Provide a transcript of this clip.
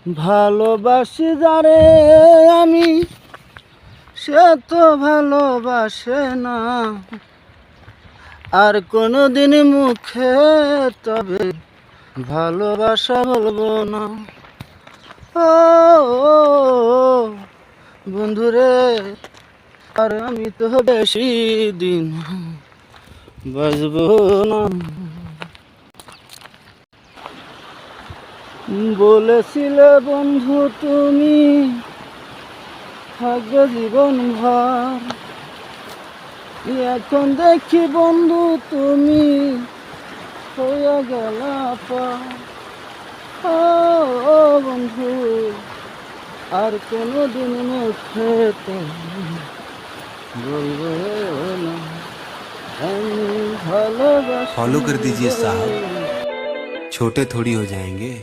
ভালোবাসি যারে আমি, সে তো ভালোবাসে না। আর কোনোদিন মুখে তবে ভালোবাসা বলবো না। ও বন্ধুরে, আর আমি তো বেশি দিন বাঁচবো না। বলেছিলে বন্ধু তুমি থাকবে জীবন ভর, এখন দেখি বন্ধু তুমি হয়ে গেল পর। ও বন্ধু, আর কোনোদিন মুখে তুমি বলবো না আমি ভালোবাসি। फॉलो कर दीजिए साहब, छोटे थोड़ी हो जाएंगे।